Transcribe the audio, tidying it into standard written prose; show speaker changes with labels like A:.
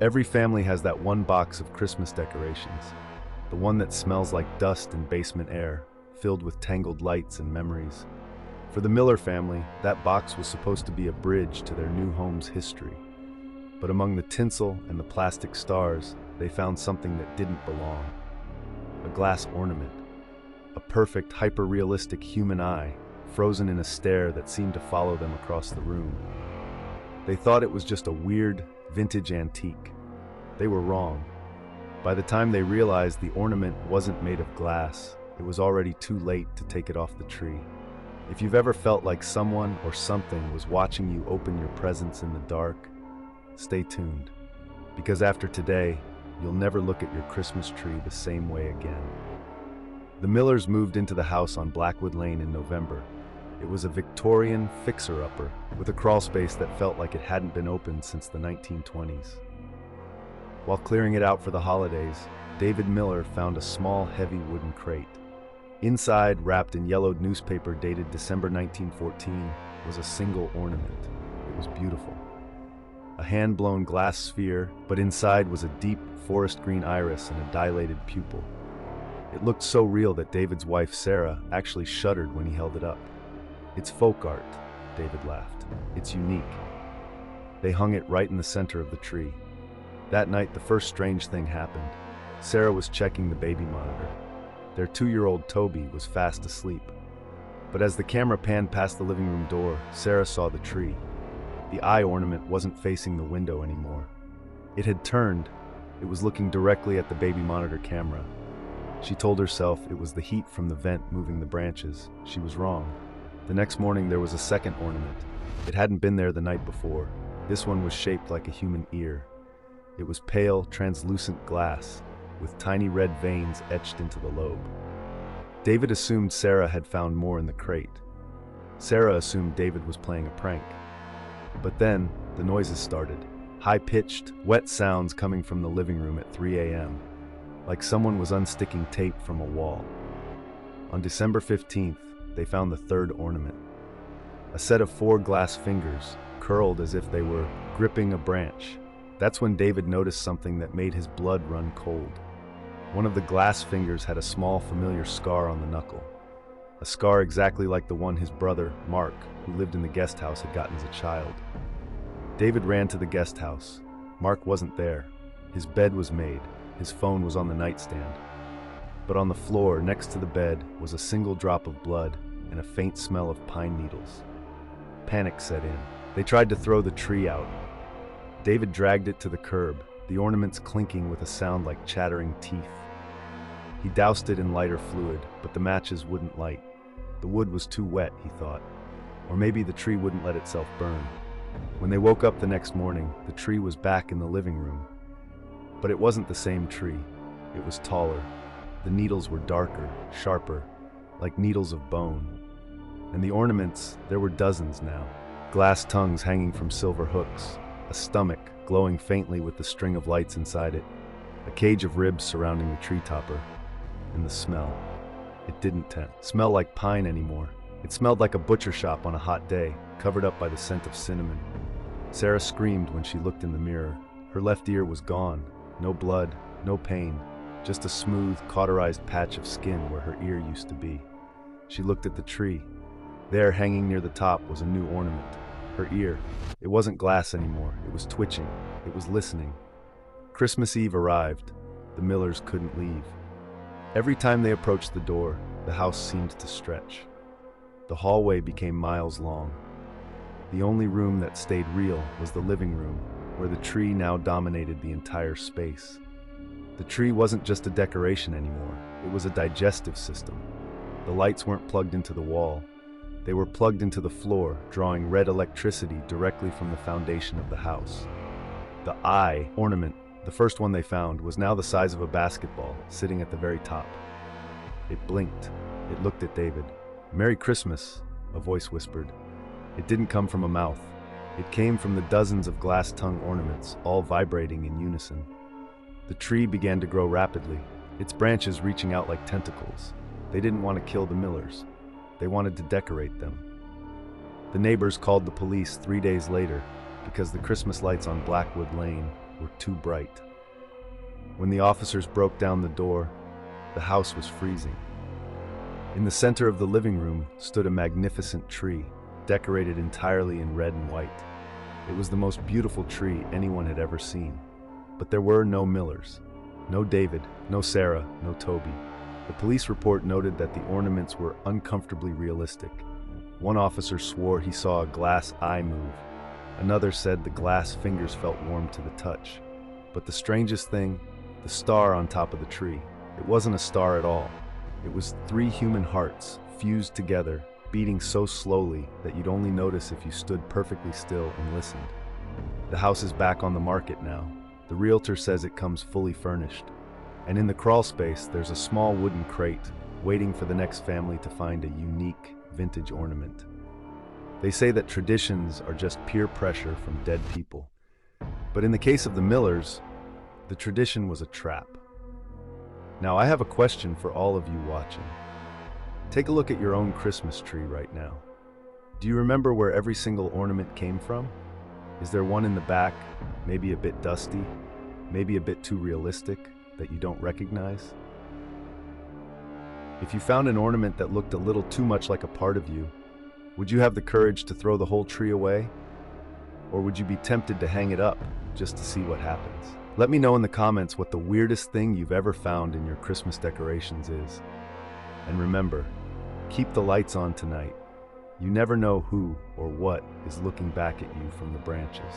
A: Every family has that one box of Christmas decorations, the one that smells like dust and basement air, filled with tangled lights and memories. For the Miller family, that box was supposed to be a bridge to their new home's history. But among the tinsel and the plastic stars, they found something that didn't belong. A glass ornament. A perfect, hyper-realistic human eye, frozen in a stare that seemed to follow them across the room. They thought it was just a weird, vintage antique. They were wrong. By the time they realized the ornament wasn't made of glass, it was already too late to take it off the tree. If you've ever felt like someone or something was watching you open your presents in the dark, stay tuned. Because after today, you'll never look at your Christmas tree the same way again. The Millers moved into the house on Blackwood Lane in November. It was a Victorian fixer-upper with a crawlspace that felt like it hadn't been opened since the 1920s. While clearing it out for the holidays, David Miller found a small, heavy wooden crate. Inside, wrapped in yellowed newspaper dated December 1914, was a single ornament. It was beautiful. A hand-blown glass sphere, but inside was a deep, forest green iris and a dilated pupil. It looked so real that David's wife, Sarah, actually shuddered when he held it up. "It's folk art," David laughed. "It's unique." They hung it right in the center of the tree. That night, the first strange thing happened. Sarah was checking the baby monitor. Their 2-year-old Toby was fast asleep. But as the camera panned past the living room door, Sarah saw the tree. The eye ornament wasn't facing the window anymore. It had turned. It was looking directly at the baby monitor camera. She told herself it was the heat from the vent moving the branches. She was wrong. The next morning, there was a second ornament. It hadn't been there the night before. This one was shaped like a human ear. It was pale, translucent glass, with tiny red veins etched into the lobe. David assumed Sarah had found more in the crate. Sarah assumed David was playing a prank. But then, the noises started. High-pitched, wet sounds coming from the living room at 3 a.m., like someone was unsticking tape from a wall. On December 15th, they found the third ornament. A set of 4 glass fingers, curled as if they were gripping a branch. That's when David noticed something that made his blood run cold. One of the glass fingers had a small, familiar scar on the knuckle. A scar exactly like the one his brother, Mark, who lived in the guest house, had gotten as a child. David ran to the guest house. Mark wasn't there. His bed was made. His phone was on the nightstand. But on the floor, next to the bed, was a single drop of blood and a faint smell of pine needles. Panic set in. They tried to throw the tree out. David dragged it to the curb, the ornaments clinking with a sound like chattering teeth. He doused it in lighter fluid, but the matches wouldn't light. The wood was too wet, he thought. Or maybe the tree wouldn't let itself burn. When they woke up the next morning, the tree was back in the living room. But it wasn't the same tree. It was taller. The needles were darker, sharper, like needles of bone. And the ornaments, there were dozens now. Glass tongues hanging from silver hooks, a stomach glowing faintly with the string of lights inside it, a cage of ribs surrounding the tree topper, and the smell. It didn't smell like pine anymore. It smelled like a butcher shop on a hot day, covered up by the scent of cinnamon. Sarah screamed when she looked in the mirror. Her left ear was gone. No blood, no pain, just a smooth, cauterized patch of skin where her ear used to be. She looked at the tree. There, hanging near the top, was a new ornament. Her ear. It wasn't glass anymore. It was twitching. It was listening. Christmas Eve arrived. The Millers couldn't leave. Every time they approached the door, the house seemed to stretch. The hallway became miles long. The only room that stayed real was the living room, where the tree now dominated the entire space. The tree wasn't just a decoration anymore. It was a digestive system. The lights weren't plugged into the wall. They were plugged into the floor, drawing red electricity directly from the foundation of the house. The eye ornament, the first one they found, was now the size of a basketball, sitting at the very top. It blinked. It looked at David. "Merry Christmas," a voice whispered. It didn't come from a mouth. It came from the dozens of glass-tongue ornaments, all vibrating in unison. The tree began to grow rapidly, its branches reaching out like tentacles. They didn't want to kill the Millers. They wanted to decorate them. The neighbors called the police 3 days later because the Christmas lights on Blackwood Lane were too bright. When the officers broke down the door, the house was freezing. In the center of the living room stood a magnificent tree, decorated entirely in red and white. It was the most beautiful tree anyone had ever seen. But there were no Millers. No David, no Sarah, no Toby. The police report noted that the ornaments were uncomfortably realistic. One officer swore he saw a glass eye move. Another said the glass fingers felt warm to the touch. But the strangest thing, the star on top of the tree, it wasn't a star at all. It was 3 human hearts fused together, beating so slowly that you'd only notice if you stood perfectly still and listened. The house is back on the market now. The realtor says it comes fully furnished. And in the crawl space, there's a small wooden crate waiting for the next family to find a unique vintage ornament. They say that traditions are just peer pressure from dead people. But in the case of the Millers, the tradition was a trap. Now, I have a question for all of you watching. Take a look at your own Christmas tree right now. Do you remember where every single ornament came from? Is there one in the back, maybe a bit dusty, maybe a bit too realistic, that you don't recognize? If you found an ornament that looked a little too much like a part of you, would you have the courage to throw the whole tree away? Or would you be tempted to hang it up just to see what happens? Let me know in the comments what the weirdest thing you've ever found in your Christmas decorations is. And remember, keep the lights on tonight. You never know who or what is looking back at you from the branches.